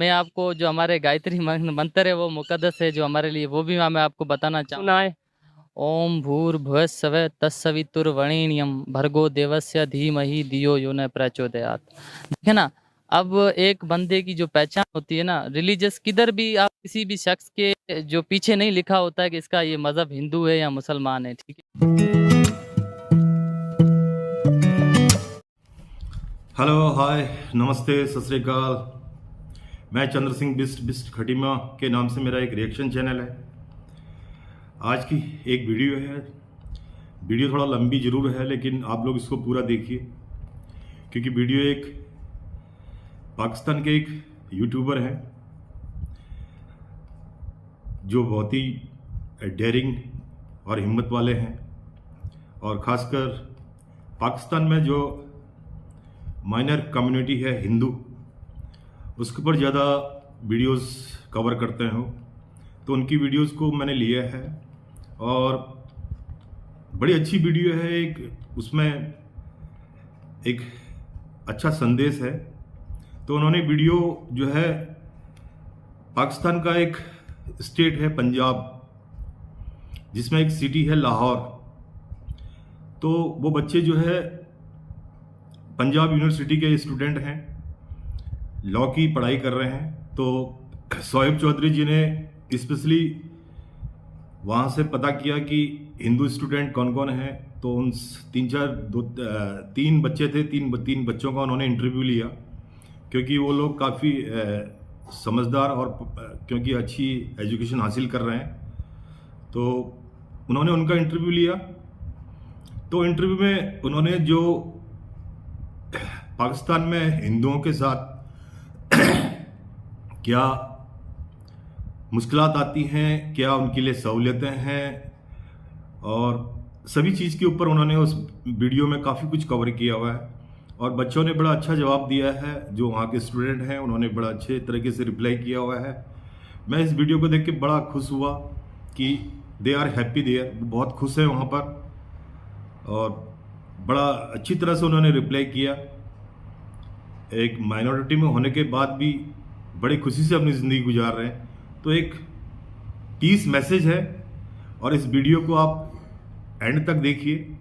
मैं आपको जो हमारे गायत्री मंत्र है वो मुकद्दस है जो हमारे लिए, वो भी मैं आपको बताना चाहूँगा। सुनाए। ओम भूर्भुवस्सवः तत्सवितुर्वरेण्यं भर्गो देवस्य धीमहि धियो यो न प्रचोदयात्। देखिए ना, अब एक बंदे की जो पहचान होती है ना, रिलीजियस किधर भी आप किसी भी शख्स के जो पीछे नहीं लिखा होता है कि इसका ये मज़हब हिंदू है या मुसलमान है, ठीक है? हेलो, हाय, नमस्ते, सत श्री अकाल। मैं चंद्र सिंह बिस्ट बिस्ट खटीमा के नाम से मेरा एक रिएक्शन चैनल है। आज की एक वीडियो है। वीडियो थोड़ा लंबी जरूर है, लेकिन आप लोग इसको पूरा देखिए, क्योंकि वीडियो एक पाकिस्तान के एक यूट्यूबर हैं जो बहुत ही डेयरिंग और हिम्मत वाले हैं, और ख़ासकर पाकिस्तान में जो माइनर कम्युनिटी है हिंदू, उसके ऊपर ज़्यादा वीडियोस कवर करते हो। तो उनकी वीडियोस को मैंने लिया है और बड़ी अच्छी वीडियो है। एक उसमें एक अच्छा संदेश है। तो उन्होंने वीडियो जो है, पाकिस्तान का एक स्टेट है पंजाब, जिसमें एक सिटी है लाहौर। तो वो बच्चे जो है पंजाब यूनिवर्सिटी के स्टूडेंट हैं, लॉ की पढ़ाई कर रहे हैं। तो शोएब चौधरी जी ने स्पेशली वहाँ से पता किया कि हिंदू स्टूडेंट कौन कौन हैं। तो उन तीन बच्चे थे, तीन बच्चों का उन्होंने इंटरव्यू लिया, क्योंकि वो लोग काफ़ी समझदार और क्योंकि अच्छी एजुकेशन हासिल कर रहे हैं। तो उन्होंने उनका इंटरव्यू लिया। तो इंटरव्यू में उन्होंने जो पाकिस्तान में हिंदुओं के साथ क्या मुश्किलात आती हैं, क्या उनके लिए सहूलियतें हैं, और सभी चीज़ के ऊपर उन्होंने उस वीडियो में काफ़ी कुछ कवर किया हुआ है। और बच्चों ने बड़ा अच्छा जवाब दिया है, जो वहाँ के स्टूडेंट हैं उन्होंने बड़ा अच्छे तरीके से रिप्लाई किया हुआ है। मैं इस वीडियो को देख के बड़ा खुश हुआ कि दे आर हैप्पी देयर, बहुत खुश है वहाँ पर, और बड़ा अच्छी तरह से उन्होंने रिप्लाई किया। एक माइनॉरिटी में होने के बाद भी बड़ी खुशी से अपनी ज़िंदगी गुजार रहे हैं। तो एक पीस मैसेज है, और इस वीडियो को आप एंड तक देखिए।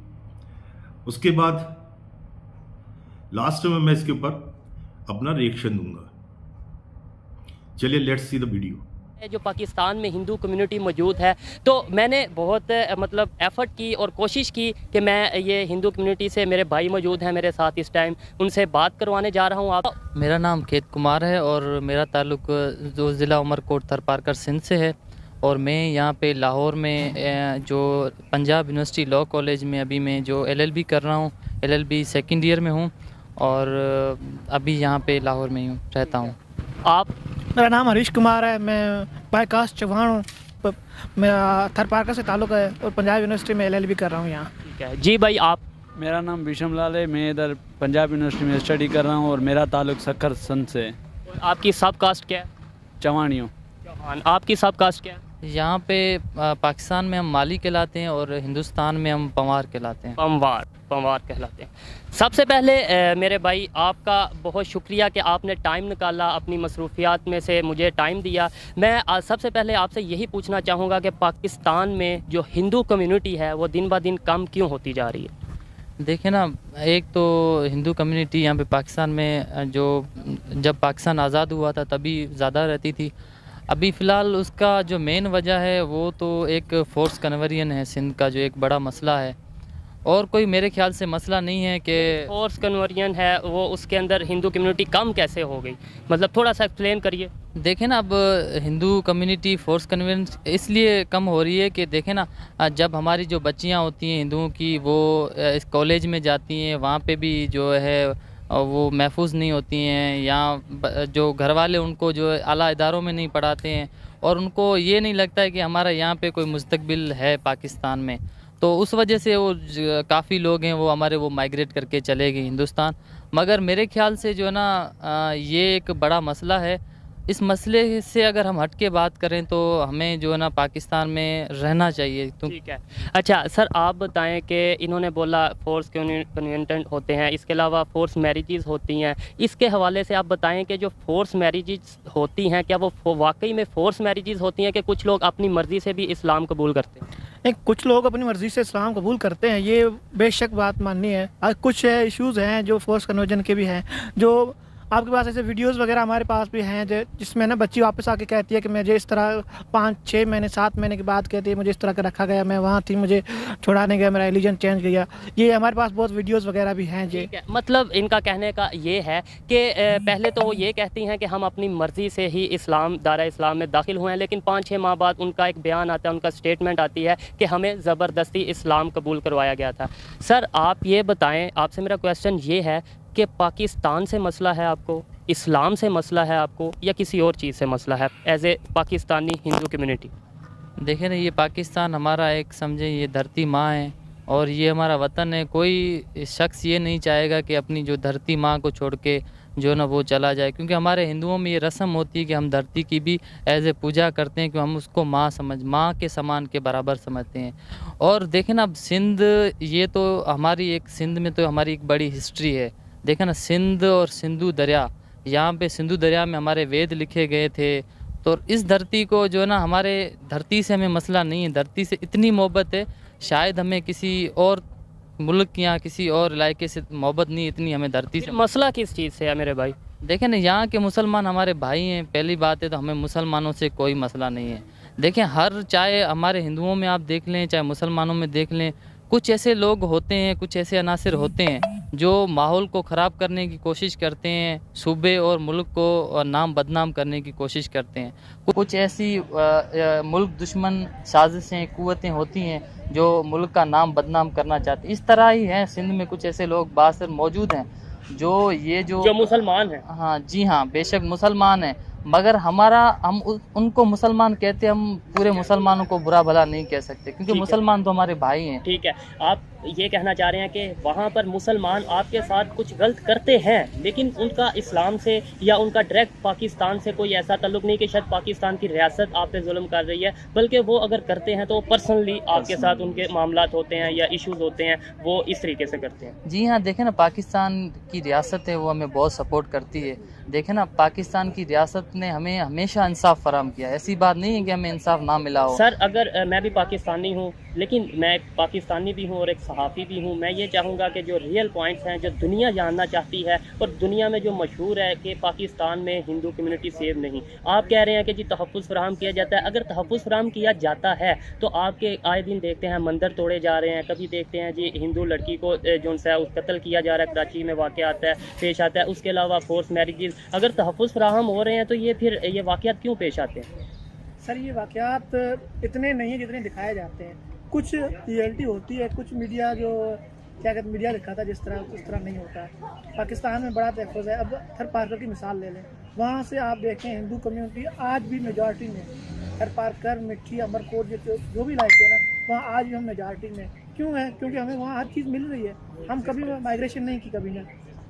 उसके बाद लास्ट में मैं इसके ऊपर अपना रिएक्शन दूंगा। चलिए, लेट्स सी द वीडियो। जो पाकिस्तान में हिंदू कम्युनिटी मौजूद है, तो मैंने बहुत मतलब एफ़र्ट की और कोशिश की कि मैं ये हिंदू कम्युनिटी से, मेरे भाई मौजूद हैं मेरे साथ इस टाइम, उनसे बात करवाने जा रहा हूँ। आप मेरा नाम खेत कुमार है और मेरा ताल्लुक़ जो ज़िला उमरकोट थरपारकर सिंध से है। और मैं यहाँ पे लाहौर में जो पंजाब यूनिवर्सिटी लॉ कॉलेज में अभी मैं जो LLB कर रहा हूँ, LLB सेकंड ईयर में हूँ, और अभी यहाँ पे लाहौर में ही रहता हूँ। आप? मेरा नाम हरीश कुमार है, मैं बायकास्ट चौहान हूँ। मेरा थरपारकर से ताल्लुक़ है और पंजाब यूनिवर्सिटी में LLB कर रहा हूँ यहाँ। ठीक है जी भाई। आप? मेरा नाम विशम लाल है, मैं इधर पंजाब यूनिवर्सिटी में स्टडी कर रहा हूँ और मेरा ताल्लुक़ सखर संत से है। आपकी सब कास्ट क्या है? चवानियों। चौहान। आपकी सब कास्ट क्या है? यहाँ पे पाकिस्तान में हम माली कहलाते हैं और हिंदुस्तान में हम पंवार कहलाते हैं। पंवार कहलाते हैं। सबसे पहले मेरे भाई, आपका बहुत शुक्रिया कि आपने टाइम निकाला, अपनी मसरूफियात में से मुझे टाइम दिया। मैं सबसे पहले आपसे यही पूछना चाहूँगा कि पाकिस्तान में जो हिंदू कम्युनिटी है वो दिन ब दिन कम क्यों होती जा रही है? देखिए ना, एक तो हिंदू कम्युनिटी यहाँ पे पाकिस्तान में जो जब पाकिस्तान आज़ाद हुआ था तभी ज़्यादा रहती थी। अभी फ़िलहाल उसका जो मेन वजह है वो तो एक फ़ोर्स कन्वर्जन है सिंध का, जो एक बड़ा मसला है, और कोई मेरे ख्याल से मसला नहीं है कि फोर्स कन्वर्जन है वो, उसके अंदर हिंदू कम्युनिटी कम कैसे हो गई? मतलब थोड़ा सा एक्सप्लेन करिए। देखें ना, अब हिंदू कम्युनिटी फ़ोर्स कन्वर्जन इसलिए कम हो रही है कि देखें ना, जब हमारी जो बच्चियां होती हैं हिंदुओं की, वो इस कॉलेज में जाती हैं, वहाँ पे भी जो है वो महफूज नहीं होती हैं, या जो घर वाले उनको जो आला इदारों में नहीं पढ़ाते हैं, और उनको ये नहीं लगता है कि हमारा यहाँ पे कोई मुस्तकबिल है पाकिस्तान में। तो उस वजह से वो काफ़ी लोग हैं वो हमारे वो माइग्रेट करके चले गए हिंदुस्तान। मगर मेरे ख्याल से जो है ना, ये एक बड़ा मसला है। इस मसले से अगर हम हट के बात करें तो हमें जो है ना पाकिस्तान में रहना चाहिए। तो ठीक है। अच्छा सर, आप बताएं कि इन्होंने बोला फोर्स कन्वेंटेंट होते हैं, इसके अलावा फोर्स मैरिजेज़ होती हैं, इसके हवाले से आप बताएं कि जो फोर्स मैरिजेज़ होती हैं क्या वो वाकई में फोर्स मैरिजेज़ होती हैं कि कुछ लोग अपनी मर्ज़ी से भी इस्लाम कबूल करते हैं? नहीं, कुछ लोग अपनी मर्ज़ी से इस्लाम कबूल करते हैं, ये बेशक बात माननी है। और कुछ इश्यूज़ हैं जो फोर्स कन्वर्जन के भी हैं, जो आपके पास ऐसे वीडियोस वगैरह हमारे पास भी हैं जिसमें ना बच्ची वापस आके कहती है कि मुझे इस तरह 5-6 महीने 7 महीने के बाद कहती है मुझे इस तरह का रखा गया, मैं वहाँ थी, मुझे छुड़ाने गया, मेरा रिलीजन चेंज किया। ये हमारे पास बहुत वीडियोस वगैरह भी हैं जी। ठीक है, मतलब इनका कहने का ये है कि पहले तो वो ये कहती हैं कि हम अपनी मर्ज़ी से ही दायरा इस्लाम में दाखिल हुए हैं, लेकिन 5-6 माह बाद उनका एक बयान आता है, उनका स्टेटमेंट आती है कि हमें ज़बरदस्ती इस्लाम कबूल करवाया गया था। सर आप ये बताएं, आपसे मेरा क्वेश्चन ये है कि पाकिस्तान से मसला है आपको, इस्लाम से मसला है आपको, या किसी और चीज़ से मसला है as a Pakistani Hindu community? देखें ना, ये पाकिस्तान हमारा एक समझे ये धरती माँ है और ये हमारा वतन है। कोई शख्स ये नहीं चाहेगा कि अपनी जो धरती माँ को छोड़ के जो ना वो चला जाए, क्योंकि हमारे हिंदुओं में ये रस्म होती है कि हम धरती की भी एज ए पूजा करते हैं, कि हम उसको माँ के समान के बराबर समझते हैं। और देखें ना, अब सिंध, ये तो हमारी एक सिंध में तो हमारी एक बड़ी हिस्ट्री है। देखें ना, सिंध और सिंधु दरिया, यहाँ पे सिंधु दरिया में हमारे वेद लिखे गए थे। तो इस धरती को जो है ना, हमारे धरती से हमें मसला नहीं है, धरती से इतनी मोहब्बत है, शायद हमें किसी और मुल्क या किसी और इलाके से मोहब्बत नहीं, इतनी हमें धरती से। मसला किस चीज़ से है मेरे भाई? देखें ना, यहाँ के मुसलमान हमारे भाई हैं, पहली बात है, तो हमें मुसलमानों से कोई मसला नहीं है। देखें, चाहे हमारे हिंदुओं में आप देख लें, चाहे मुसलमानों में देख लें, कुछ ऐसे लोग होते हैं, कुछ ऐसे अनासिर होते हैं जो माहौल को ख़राब करने की कोशिश करते हैं, सूबे और मुल्क को नाम बदनाम करने की कोशिश करते हैं। कुछ ऐसी मुल्क दुश्मन साजिशें, कुव्वतें होती हैं जो मुल्क का नाम बदनाम करना चाहते हैं। इस तरह ही हैं, सिंध में कुछ ऐसे लोग बासर मौजूद हैं जो मुसलमान हैं। हाँ जी हाँ, बेशक मुसलमान हैं, मगर हम उनको मुसलमान कहते हैं, हम पूरे मुसलमानों को बुरा भला नहीं कह सकते, क्योंकि मुसलमान तो हमारे भाई हैं। ठीक है, आप ये कहना चाह रहे हैं कि वहाँ पर मुसलमान आपके साथ कुछ गलत करते हैं, लेकिन उनका इस्लाम से या उनका डायरेक्ट पाकिस्तान से कोई ऐसा ताल्लुक नहीं कि शायद पाकिस्तान की रियासत आप पे जुल्म कर रही है, बल्कि वो अगर करते हैं तो पर्सनली आपके साथ उनके मामलात होते हैं या इश्यूज़ होते हैं, वो इस तरीके से करते हैं। जी हाँ, देखें ना, पाकिस्तान की रियासत है वो हमें बहुत सपोर्ट करती है। देखें ना, पाकिस्तान की रियासत ने हमें हमेशा इंसाफ फराहम किया, ऐसी बात नहीं है कि हमें इंसाफ ना मिला हो। सर अगर मैं भी पाकिस्तानी हूँ, लेकिन मैं एक पाकिस्तानी भी हूँ और एक सहाफ़ी भी हूँ, मैं ये चाहूँगा कि जो रियल पॉइंट्स हैं, जो दुनिया जानना चाहती है और दुनिया में जो मशहूर है कि पाकिस्तान में हिंदू कम्युनिटी सेफ नहीं, आप कह रहे हैं कि जी तहफ़्फ़ुज़ फराहम किया जाता है। अगर तहफ़्फ़ुज़ फराहम किया जाता है तो आपके आए दिन देखते हैं मंदिर तोड़े जा रहे हैं, कभी देखते हैं जी हिंदू लड़की को जो है उस कत्ल किया जा रहा है, कराची में वाक़या आता है, पेश आता है। उसके अलावा फोर्स मैरिजेज़, अगर तहफ़्फ़ुज़ फराहम हो रहे हैं तो ये वाक़यात क्यों पेश आते हैं? सर ये वाक़यात इतने नहीं है जितने दिखाए जाते हैं। कुछ रियलिटी होती है, कुछ मीडिया जो क्या कहते मीडिया दिखाता है जिस तरह, उस तरह नहीं होता है। पाकिस्तान में बड़ा तहफ़्फ़ुज़ है। अब थर पार्कर की मिसाल ले लें, वहाँ से आप देखें हिंदू कम्युनिटी आज भी मेजॉरिटी में, थर पार्कर, मिट्टी, अमरकोट, जो भी इलाके हैं ना, वहाँ आज भी हम मेजॉरिटी में क्यों है? क्योंकि हमें वहाँ हर चीज़ मिल रही है। हम कभी माइग्रेशन नहीं की कभी ना,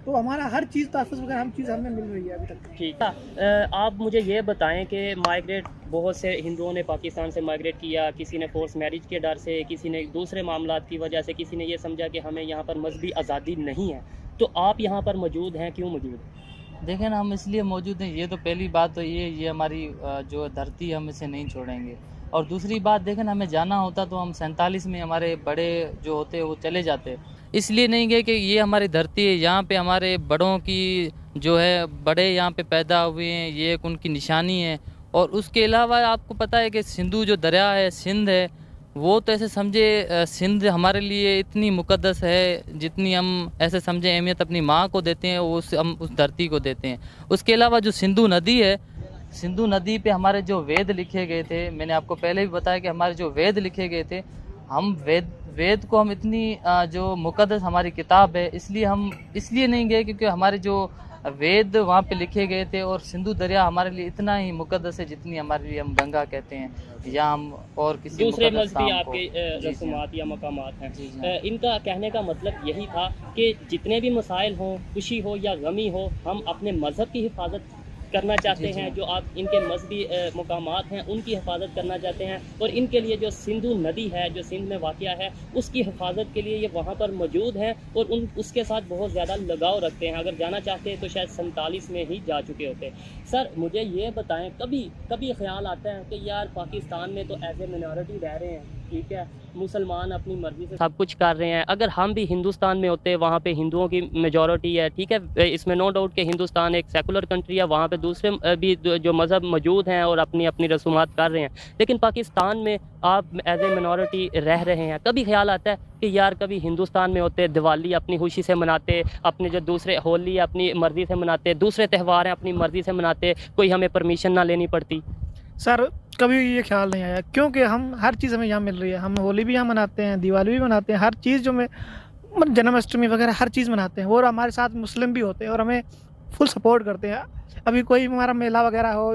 तो हमारा हर चीज़ तहफ़्फ़ुज़ वगैरह हर चीज़ हमें मिल रही है अभी तक। ठीक है, आप मुझे ये बताएं कि माइग्रेट बहुत से हिंदुओं ने पाकिस्तान से माइग्रेट किया, किसी ने फोर्स मैरिज के डर से, किसी ने दूसरे मामलात की वजह से, किसी ने ये समझा कि हमें यहाँ पर मजहबी आज़ादी नहीं है, तो आप यहाँ पर मौजूद हैं, क्यों मौजूद हैं? देखें ना, हम इसलिए मौजूद हैं, ये तो पहली बात तो ये हमारी जो धरती हम इसे नहीं छोड़ेंगे। और दूसरी बात, देखें ना, हमें जाना होता तो हम 47 में हमारे बड़े जो होते हैं वो चले जाते, इसलिए नहीं गए कि ये हमारी धरती है, यहाँ पे हमारे बड़ों की जो है, बड़े यहाँ पे पैदा हुए हैं, ये एक उनकी निशानी है। और उसके अलावा आपको पता है कि सिंधु जो दरिया है, सिंध है, वो तो ऐसे समझे सिंध हमारे लिए इतनी मुक़द्दस है जितनी हम ऐसे समझे अहमियत अपनी माँ को देते हैं, हम उस धरती को देते हैं। उसके अलावा जो सिंधु नदी है, सिंधु नदी पे हमारे जो वेद लिखे गए थे, मैंने आपको पहले भी बताया कि हमारे जो वेद लिखे गए थे, हम वेद को हम इतनी जो मुक़द्दस हमारी किताब है, इसलिए नहीं गए क्योंकि हमारे जो वेद वहाँ पे लिखे गए थे, और सिंधु दरिया हमारे लिए इतना ही मुक़द्दस है जितनी हमारे लिए हम गंगा कहते हैं, या हम और किसी दूसरे मजहबी आपके रस्मात या मकामात हैं। इनका कहने का मतलब यही था कि जितने भी मसाइल हों, खुशी हो या गमी हो, हम अपने मज़हब की हिफाजत करना चाहते हैं, जो आप इनके मजहबी मकामात हैं उनकी हिफाजत करना चाहते हैं, और इनके लिए जो सिंधु नदी है जो सिंध में वाक़या है उसकी हिफाजत के लिए ये वहाँ पर मौजूद हैं और उसके साथ बहुत ज़्यादा लगाव रखते हैं। अगर जाना चाहते हैं तो शायद 47 में ही जा चुके होते। सर मुझे ये बताएं, कभी कभी ख्याल आता है कि यार पाकिस्तान में तो एज ए मिनॉरिटी रह रहे हैं, ठीक है, मुसलमान अपनी मर्ज़ी से सब कुछ कर रहे हैं, अगर हम भी हिंदुस्तान में होते, वहाँ पे हिंदुओं की मेजॉरिटी है, ठीक है, इसमें नो डाउट कि हिंदुस्तान एक सेकुलर कंट्री है, वहाँ पे दूसरे भी जो मज़हब मौजूद हैं और अपनी अपनी रसूमात कर रहे हैं, लेकिन पाकिस्तान में आप एज ए मिनॉरिटी रह रहे हैं। कभी ख्याल आता है कि यार कभी हिंदुस्तान में होते, दिवाली अपनी खुशी से मनाते, अपने जो दूसरे होली अपनी मर्ज़ी से मनाते, दूसरे त्यौहार हैं अपनी मर्ज़ी से मनाते, कोई हमें परमिशन ना लेनी पड़ती? सर कभी ये ख्याल नहीं आया, क्योंकि हम हर चीज़ हमें यहाँ मिल रही है। हम होली भी यहाँ मनाते हैं, दिवाली भी मनाते हैं, हर चीज़ जो में जन्माष्टमी वगैरह हर चीज़ मनाते हैं, और हमारे साथ मुस्लिम भी होते हैं और हमें फुल सपोर्ट करते हैं। अभी कोई हमारा मेला वगैरह हो,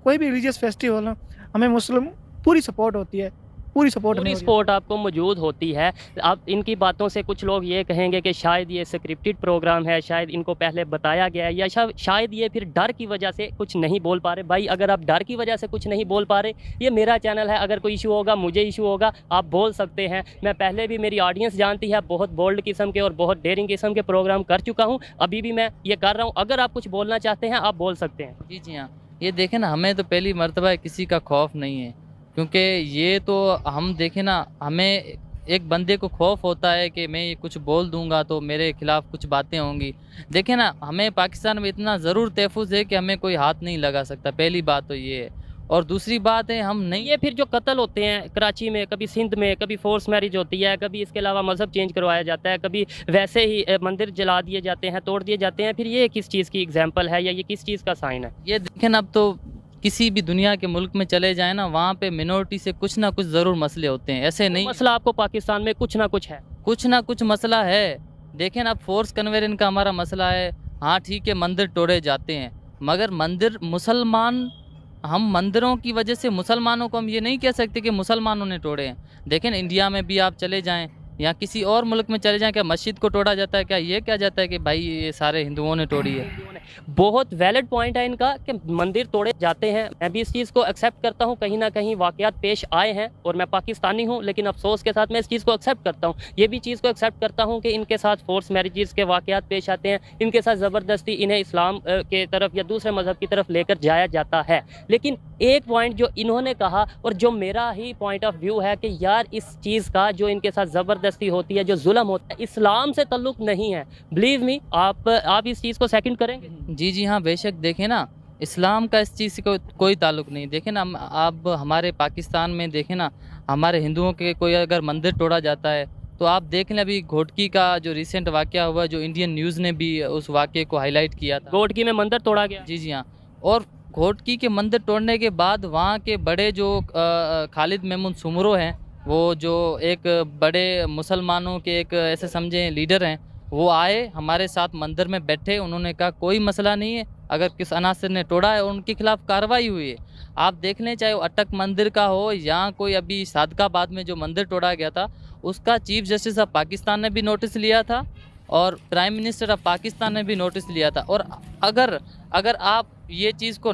कोई भी रिलीजियस फेस्टिवल हो, हमें मुस्लिम पूरी सपोर्ट होती है, पूरी सपोर्ट आपको मौजूद होती है। अब इनकी बातों से कुछ लोग ये कहेंगे कि शायद ये स्क्रिप्टेड प्रोग्राम है, शायद इनको पहले बताया गया है, या शायद ये फिर डर की वजह से कुछ नहीं बोल पा रहे। भाई अगर आप डर की वजह से कुछ नहीं बोल पा रहे, ये मेरा चैनल है, अगर कोई इशू होगा, मुझे इशू होगा, आप बोल सकते हैं। मैं पहले भी, मेरी ऑडियंस जानती है, बहुत बोल्ड किस्म के और बहुत डेयरिंग किस्म के प्रोग्राम कर चुका हूँ, अभी भी मैं ये कर रहा हूँ। अगर आप कुछ बोलना चाहते हैं आप बोल सकते हैं। जी जी हाँ, ये देखें ना, हमें तो पहली मर्तबा किसी का खौफ नहीं है, क्योंकि ये तो हम देखें ना, हमें एक बंदे को खौफ होता है कि मैं ये कुछ बोल दूंगा तो मेरे खिलाफ कुछ बातें होंगी। देखें ना, हमें पाकिस्तान में इतना ज़रूर तहफ़्फ़ुज़ है कि हमें कोई हाथ नहीं लगा सकता, पहली बात तो ये है। और दूसरी बात है, हम नहीं, ये फिर जो कत्ल होते हैं कराची में, कभी सिंध में, कभी फोर्स मैरिज होती है, कभी इसके अलावा मज़हब चेंज करवाया जाता है, कभी वैसे ही मंदिर जला दिए जाते हैं, तोड़ दिए जाते हैं, फिर ये किस चीज़ की एग्जाम्पल है या ये किस चीज़ का साइन है? ये देखें ना, अब तो किसी भी दुनिया के मुल्क में चले जाएं ना, वहाँ पे मिनॉरिटी से कुछ ना कुछ ज़रूर मसले होते हैं, ऐसे नहीं। मसला आपको पाकिस्तान में कुछ ना कुछ है? कुछ ना कुछ मसला है। देखें ना, अब फोर्स कन्वेंस का हमारा मसला है। हाँ ठीक है, मंदिर तोड़े जाते हैं, मगर मंदिर मुसलमान, हम मंदिरों की वजह से मुसलमानों को हम ये नहीं कह सकते कि मुसलमानों ने तोड़े हैं। देखें इंडिया में भी आप चले जाएं या किसी और मुल्क में चले जाएं, क्या मस्जिद को तोड़ा जाता है? क्या ये क्या जाता है कि भाई ये सारे हिंदुओं ने तोड़ी है? बहुत वैलिड पॉइंट है इनका कि मंदिर तोड़े जाते हैं। मैं भी इस चीज़ को एक्सेप्ट करता हूँ, कहीं ना कहीं वाक़यात पेश आए हैं और मैं पाकिस्तानी हूँ, लेकिन अफसोस के साथ मैं इस चीज़ को एक्सेप्ट करता हूँ। ये भी चीज़ को एक्सेप्ट करता हूँ कि इनके साथ फोर्स मैरिजेस के वाक़यात पेश आते हैं, इनके साथ ज़बरदस्ती इन्हें इस्लाम के तरफ या दूसरे मज़हब की तरफ लेकर जाया जाता है। लेकिन एक पॉइंट जो इन्होंने कहा और जो मेरा ही पॉइंट ऑफ व्यू है कि यार इस चीज़ का जो इनके साथ ज़बरदस्ती होती है, जो जुल्म होता है, इस्लाम से ताल्लुक़ नहीं है। बिलीव मी, आप इस चीज़ को सेकंड करेंगे? जी जी हाँ, बेशक। देखें ना, इस्लाम का इस चीज़ से कोई ताल्लुक़ नहीं। देखें ना, आप हमारे पाकिस्तान में देखें ना, हमारे हिंदुओं के कोई अगर मंदिर तोड़ा जाता है तो आप देख लें, अभी घोटकी का जो रिसेंट वाक़या हुआ, जो इंडियन न्यूज़ ने भी उस वाक़े को हाईलाइट किया था। घोटकी में मंदिर तोड़ा गया? जी जी हाँ। और घोटकी के मंदिर तोड़ने के बाद वहाँ के बड़े जो खालिद महमूद सुमरो हैं, वो जो एक बड़े मुसलमानों के एक ऐसे समझें लीडर हैं, वो आए हमारे साथ मंदिर में बैठे, उन्होंने कहा कोई मसला नहीं है, अगर किस अनासर ने तोड़ा है और उनके खिलाफ कार्रवाई हुई है। आप देख लें, चाहे वो अटक मंदिर का हो या कोई अभी सादकाबाद में जो मंदिर तोड़ा गया था, उसका चीफ जस्टिस ऑफ पाकिस्तान ने भी नोटिस लिया था और प्राइम मिनिस्टर ऑफ पाकिस्तान ने भी नोटिस लिया था। और अगर आप ये चीज़ को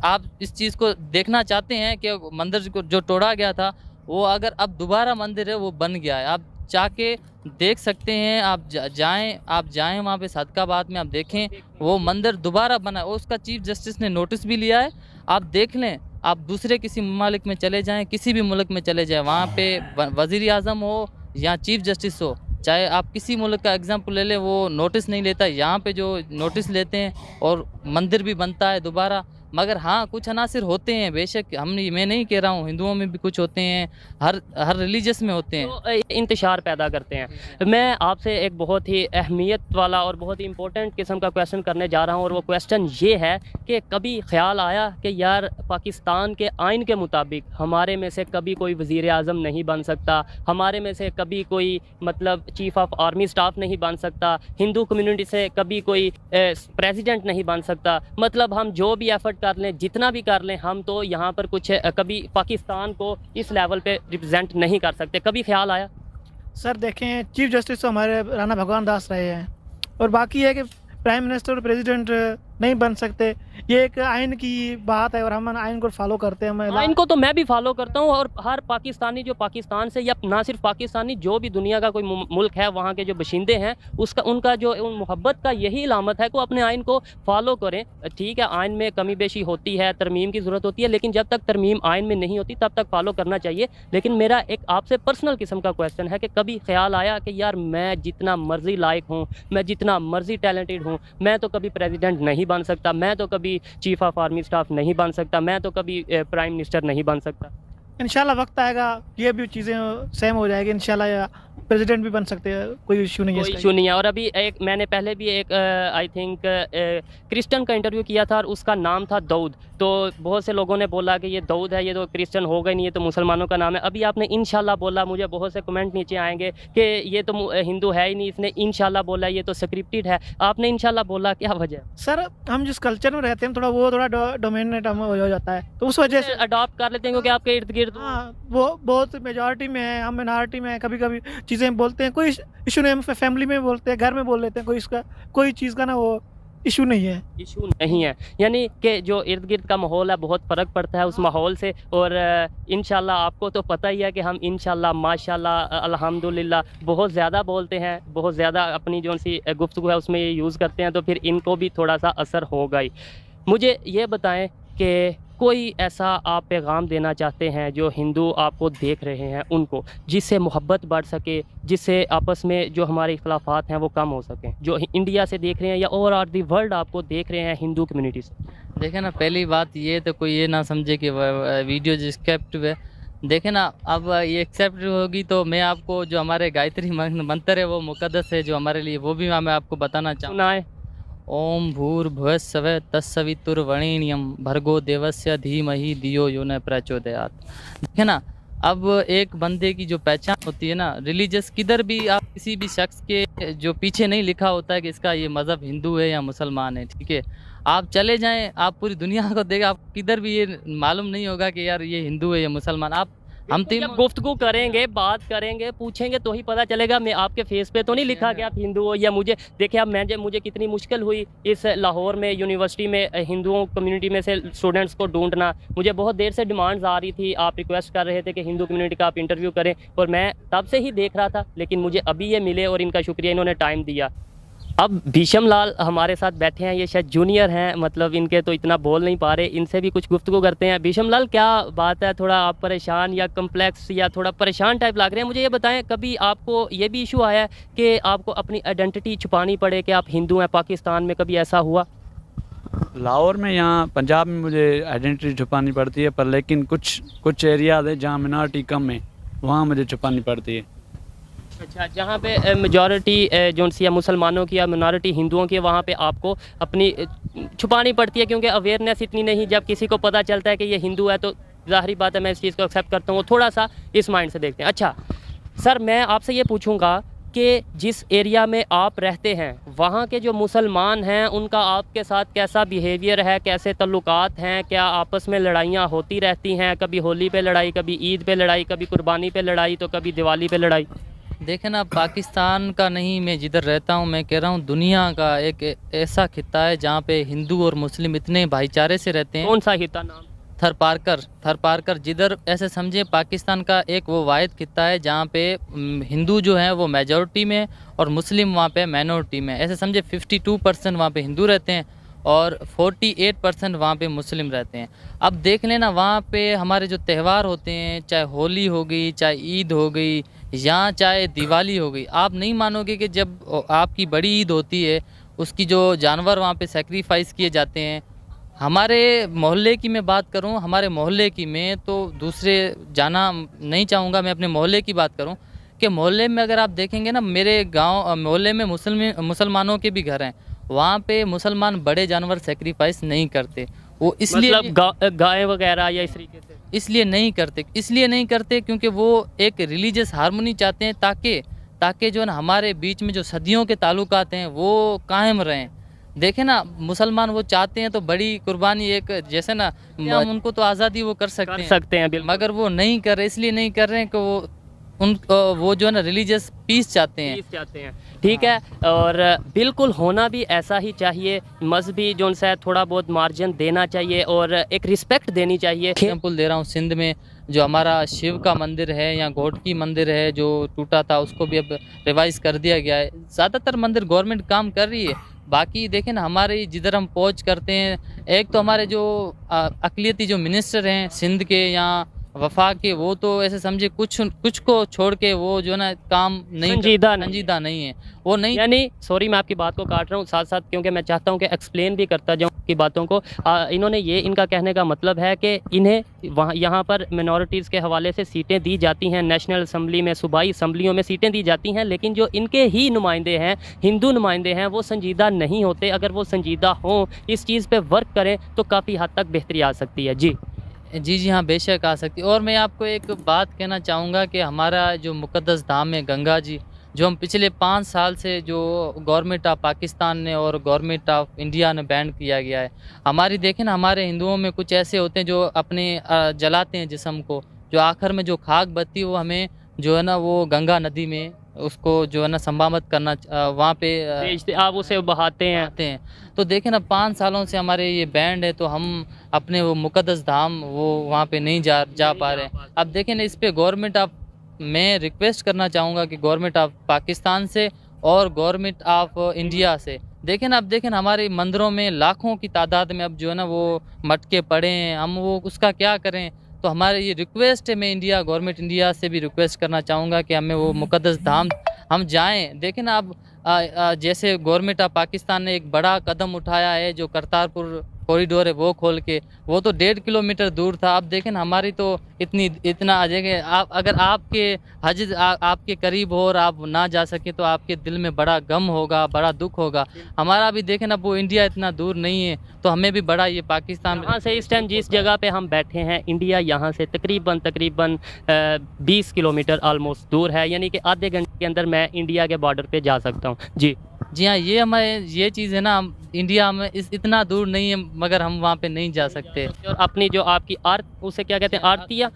आप इस चीज़ को देखना चाहते हैं कि मंदिर को जो तोड़ा गया था, वो अगर अब दोबारा मंदिर है वो बन गया है, आप चाह के देख सकते हैं। आप जाएं वहाँ पे सादकाबाद में, आप देखें वो मंदिर दोबारा बना है, उसका चीफ जस्टिस ने नोटिस भी लिया है। आप देख लें, आप दूसरे किसी ममालिक में चले जाएं, किसी भी मुल्क में चले जाएं, वहाँ पे वज़ीर आज़म हो या चीफ जस्टिस हो, चाहे आप किसी मुल्क का एग्जाम्पल ले लें, वो नोटिस नहीं लेता। यहाँ पे जो नोटिस लेते हैं और मंदिर भी बनता है दोबारा। मगर हाँ, कुछ अनासिर होते हैं, बेशक मैं नहीं कह रहा हूँ, हिंदुओं में भी कुछ होते हैं, हर रिलीजियस में होते हैं, तो इंतशार पैदा करते हैं। मैं आपसे एक बहुत ही अहमियत वाला और बहुत ही इंपॉर्टेंट किस्म का क्वेश्चन करने जा रहा हूँ, और वो क्वेश्चन ये है कि कभी ख्याल आया कि यार पाकिस्तान के आइन के मुताबिक हमारे में से कभी कोई वज़ीर आज़म नहीं बन सकता, हमारे में से कभी कोई मतलब चीफ़ ऑफ आर्मी स्टाफ नहीं बन सकता, हिंदू कम्युनिटी से कभी कोई प्रेसिडेंट नहीं बन सकता, मतलब हम जो भी एफर्ट कर लें, जितना भी कर लें, हम तो यहाँ पर कुछ कभी पाकिस्तान को इस लेवल पे रिप्रेजेंट नहीं कर सकते। कभी ख्याल आया? सर देखें, चीफ जस्टिस तो हमारे राणा भगवान दास रहे हैं, और बाकी है कि प्राइम मिनिस्टर और प्रेसिडेंट नहीं बन सकते, ये एक आइन की बात है और हम आइन को फॉलो करते हैं। हाँ, इनको तो मैं भी फॉलो करता हूँ, और हर पाकिस्तानी जो पाकिस्तान से, या ना सिर्फ पाकिस्तानी, जो भी दुनिया का कोई मुल्क है, वहाँ के जो बशिंदे हैं, उसका उनका जो मोहब्बत का यही इलामत है कि वो अपने आइन को फॉलो करें। ठीक है, आइन में कमी बेशी होती है, तरमीम की ज़रूरत होती है, लेकिन जब तक तरमीम आइन में नहीं होती तब तक फॉलो करना चाहिए। लेकिन मेरा एक आपसे पर्सनल किस्म का क्वेश्चन है कि कभी ख्याल आया कि यार मैं जितना मर्जी लायक हूँ, मैं जितना मर्जी टैलेंटेड हूँ, मैं तो कभी प्रेसिडेंट नहीं बन सकता, मैं तो कभी चीफ ऑफ आर्मी स्टाफ नहीं बन सकता, मैं तो कभी प्राइम मिनिस्टर नहीं बन सकता? इंशाल्लाह वक्त आएगा, ये भी चीज़ें सेम हो जाएगी इंशाल्लाह, या प्रेसिडेंट भी बन सकते हैं, कोई इशू नहीं है कोई इसका। इशू नहीं है। और अभी एक मैंने पहले भी एक आई थिंक क्रिश्चियन का इंटरव्यू किया था, और उसका नाम था दाऊद। तो बहुत से लोगों ने बोला कि ये दाऊद है, ये तो क्रिश्चियन होगा ही नहीं, ये तो मुसलमानों का नाम है। अभी आपने इंशाल्लाह बोला, मुझे बहुत से कमेंट नीचे आएंगे कि ये तो हिंदू है ही नहीं, इसने इंशाल्लाह बोला, ये तो स्क्रिप्टेड है। आपने इंशाल्लाह बोला, क्या वजह? सर हम जिस कल्चर में रहते हैं थोड़ा डोमिनेट हो जाता है, तो उस वजह से अडॉप्ट कर लेते हैं क्योंकि आपके इर्द गिर्द। हाँ, वो बहुत मेजॉरिटी में है, हम मिनॉरिटी में है, कभी कभी चीज़ें बोलते हैं, कोई इशू नहीं, हम फैमिली में बोलते हैं, घर में बोल लेते हैं, कोई चीज़ का ना वो इशू नहीं है। इशू नहीं है, यानी कि जो इर्द गिर्द का माहौल है, बहुत फ़र्क पड़ता है उस माहौल से। और इंशाल्लाह आपको तो पता ही है कि हम इंशाल्लाह माशाल्लाह अल्हम्दुलिल्लाह बहुत ज़्यादा बोलते हैं, बहुत ज़्यादा अपनी जो सी गुफ्तगू है उसमें ये यूज़ करते हैं, तो फिर इनको भी थोड़ा सा असर होगा ही। मुझे ये बताएं कि कोई ऐसा आप पैगाम देना चाहते हैं जो हिंदू आपको देख रहे हैं उनको, जिससे मोहब्बत बढ़ सके, जिससे आपस में जो हमारे इख्तलाफात हैं वो कम हो सकें, जो इंडिया से देख रहे हैं या ओवर ऑल दी वर्ल्ड आपको देख रहे हैं हिंदू कम्युनिटी से? देखे ना, पहली बात ये तो कोई ये ना समझे कि वीडियो जो स्क्रिप्ट है। देखे ना, अब ये एक्सेप्ट होगी तो मैं आपको जो हमारे गायत्री मंत्र है वो मुकद्दस है जो हमारे लिए, वो भी मैं आपको बताना चाहूँगा। सुनाए। ओम भूर्भुवस्सवः तत्सवितुर्वरेण्यं भर्गो देवस्य धीमहि धियो यो न प्रचोदयात्। देखे ना, अब एक बंदे की जो पहचान होती है ना, रिलीजियस, किधर भी आप किसी भी शख्स के जो पीछे नहीं लिखा होता है कि इसका ये मज़हब हिंदू है या मुसलमान है, ठीक है, आप चले जाएं, आप पूरी दुनिया को देखें, आप किधर भी ये मालूम नहीं होगा कि यार ये हिंदू है या मुसलमान। आप हम जब तीनों गुफ्तगू करेंगे, बात करेंगे, पूछेंगे तो ही पता चलेगा। मैं आपके फेस पे तो नहीं लिखा कि आप हिंदू हो, या मुझे देखिए अब मुझे कितनी मुश्किल हुई इस लाहौर में यूनिवर्सिटी में हिंदुओं कम्युनिटी में से स्टूडेंट्स को ढूंढना। मुझे बहुत देर से डिमांड्स आ रही थी, आप रिक्वेस्ट कर रहे थे कि हिंदू कम्युनिटी का आप इंटरव्यू करें, और मैं तब से ही देख रहा था, लेकिन मुझे अभी ये मिले और इनका शुक्रिया, इन्होंने टाइम दिया। अब भीषम लाल हमारे साथ बैठे हैं, ये शायद जूनियर हैं, मतलब इनके तो इतना बोल नहीं पा रहे, इनसे भी कुछ गुफ्तगू करते हैं। भीषम लाल, क्या बात है, थोड़ा आप परेशान या कम्प्लेक्स या थोड़ा परेशान टाइप लग रहे हैं? मुझे ये बताएं, कभी आपको ये भी इशू आया है कि आपको अपनी आइडेंटिटी छुपानी पड़े कि आप हिंदू हैं पाकिस्तान में, कभी ऐसा हुआ? लाहौर में, यहाँ पंजाब में मुझे आइडेंटिटी छुपानी पड़ती है, पर लेकिन कुछ एरियाज है जहाँ मिनॉरिटी कम है, वहाँ मुझे छुपानी पड़ती है। अच्छा, जहाँ पे मेजॉरिटी जो सी मुसलमानों की या मिनॉरिटी हिंदुओं की, वहाँ पे आपको अपनी छुपानी पड़ती है, क्योंकि अवेयरनेस इतनी नहीं। जब किसी को पता चलता है कि ये हिंदू है तो ज़ाहिरी बात है, मैं इस चीज़ को एक्सेप्ट करता हूँ। थोड़ा सा इस माइंड से देखते हैं। अच्छा सर, मैं आपसे ये पूछूंगा कि जिस एरिया में आप रहते हैं, वहाँ के जो मुसलमान हैं उनका आपके साथ कैसा बिहेवियर है, कैसे तल्लुकात हैं, क्या आपस में लड़ाइयाँ होती रहती हैं? कभी होली पे लड़ाई, कभी ईद पे लड़ाई, कभी कुर्बानी पे लड़ाई, तो कभी दिवाली पे लड़ाई। देखें ना, पाकिस्तान का नहीं, मैं जिधर रहता हूँ, मैं कह रहा हूँ दुनिया का एक ऐसा खित्ता है जहाँ पे हिंदू और मुस्लिम इतने भाईचारे से रहते हैं। कौन सा खित्ता? नाम? थर पारकर, जिधर ऐसे समझे पाकिस्तान का एक वो वाहिद खित्ता है जहाँ पे हिंदू जो हैं वो मेजॉरिटी में और मुस्लिम वहाँ पे माइनॉरिटी में। ऐसे समझे 52% वहाँ पे हिंदू रहते हैं और 48% वहाँ पे मुस्लिम रहते हैं। अब देख लेना, वहाँ पे हमारे जो त्यौहार होते हैं, चाहे होली हो गई, चाहे ईद हो गई, या चाहे दिवाली हो गई, आप नहीं मानोगे कि जब आपकी बड़ी ईद होती है, उसकी जो जानवर वहाँ पे सेक्रीफाइस किए जाते हैं। हमारे मोहल्ले की मैं बात करूं, हमारे मोहल्ले की, मैं तो दूसरे जाना नहीं चाहूँगा, मैं अपने मोहल्ले की बात करूं कि मोहल्ले में अगर आप देखेंगे ना, मेरे गांव मोहल्ले में मुसलमानों के भी घर हैं, वहाँ पे मुसलमान बड़े जानवर सेक्रीफाइस नहीं करते। वो इसलिए मतलब गाय वगैरह या इस तरीके से इसलिए नहीं करते क्योंकि वो एक रिलीजियस हार्मनी चाहते हैं, ताकि जो है ना हमारे बीच में जो सदियों के ताल्लुकात हैं वो कायम रहें। देखें ना, मुसलमान वो चाहते हैं तो बड़ी कुर्बानी, एक जैसे ना हम उनको तो आज़ादी वो कर सकते हैं बिल्कुल। मगर वो नहीं कर रहे, इसलिए नहीं कर रहे हैं कि वो वो जो है ना रिलीजियस पीस चाहते हैं। पीस चाहते हैं, ठीक है। और बिल्कुल होना भी ऐसा ही चाहिए, मजहबी जो है थोड़ा बहुत मार्जिन देना चाहिए और एक रिस्पेक्ट देनी चाहिए। एग्जाम्पल दे रहा हूँ, सिंध में जो हमारा शिव का मंदिर है या घोटकी मंदिर है जो टूटा था, उसको भी अब रिवाइज कर दिया गया है। ज़्यादातर मंदिर गवर्नमेंट काम कर रही है। बाकी देखें ना, हमारे जिधर हम पहुँच करते हैं, एक तो हमारे जो अक़लियती जो मिनिस्टर हैं सिंध के या वफा के, वो तो ऐसे समझे कुछ को छोड़ के वो जो है ना काम नहीं संजीदा नहीं है, वो नहीं। यानी सॉरी मैं आपकी बात को काट रहा हूँ साथ साथ, क्योंकि मैं चाहता हूँ कि एक्सप्लेन भी करता जाऊँ की बातों को। इन्होंने ये, इनका कहने का मतलब है कि इन्हें वहाँ यहाँ पर मिनॉरिटीज़ के हवाले से सीटें दी जाती हैं, नेशनल असम्बली में, सूबाई असम्बलियों में सीटें दी जाती हैं, लेकिन जो इनके ही नुमाइंदे हैं, हिंदू नुमाइंदे हैं, वो संजीदा नहीं होते। अगर वो संजीदा हों, इस चीज़ पर वर्क करें तो काफ़ी हद तक बेहतरी आ सकती है। जी हाँ, बेशक आ सकती है। और मैं आपको एक बात कहना चाहूँगा कि हमारा जो मुक़द्दस धाम है गंगा जी, जो हम पिछले 5 साल से जो गवर्नमेंट ऑफ पाकिस्तान ने और गवर्नमेंट ऑफ इंडिया ने बैन किया गया है। हमारी देखें ना, हमारे हिंदुओं में कुछ ऐसे होते हैं जो अपने जलाते हैं जिस्म को, जो आखिर में जो खाक बचती है वो हमें जो है ना वो गंगा नदी में उसको जो है ना संभामत करना वहाँ पे भेजते, आप उसे बहाते हैं। तो देखें ना, 5 सालों से हमारे ये बैंड है, तो हम अपने वो मुक़द्दस धाम वो वहाँ पे नहीं जा पा रहे हैं। अब देखें ना, इस पे गवर्नमेंट ऑफ, मैं रिक्वेस्ट करना चाहूँगा कि गवर्नमेंट ऑफ पाकिस्तान से और गवर्नमेंट ऑफ इंडिया से देखें ना, अब देखें ना, हमारे मंदिरों में लाखों की तादाद में अब जो है ना वो मटके पड़े हैं, हम वो उसका क्या करें। तो हमारे ये रिक्वेस्ट है, मैं इंडिया गवर्नमेंट इंडिया से भी रिक्वेस्ट करना चाहूँगा कि हमें वो मुक़द्दस धाम हम जाएं। देखें ना, अब जैसे गवर्नमेंट ऑफ पाकिस्तान ने एक बड़ा कदम उठाया है, जो करतारपुर कॉरिडोर है वो खोल के, वो तो 1.5 किलोमीटर दूर था। अब देखें ना, हमारी तो इतना आ जाएगा। आप अगर आपके हज आपके करीब हो और आप ना जा सके तो आपके दिल में बड़ा गम होगा, बड़ा दुख होगा। हमारा भी देखें ना, वो इंडिया इतना दूर नहीं है, तो हमें भी बड़ा ये पाकिस्तान यहाँ से इस टाइम जिस जगह पे हम बैठे हैं, इंडिया यहाँ से तकरीबन 20 किलोमीटर ऑलमोस्ट दूर है, यानी कि आधे घंटे के अंदर मैं इंडिया के बॉर्डर पे जा सकता हूँ। जी हाँ, ये हमारे ये चीज़ है ना, इंडिया में इतना दूर नहीं है, मगर हम वहाँ पे नहीं जा सकते। और अपनी जो आपकी उसे क्या कहते हैं, आरती या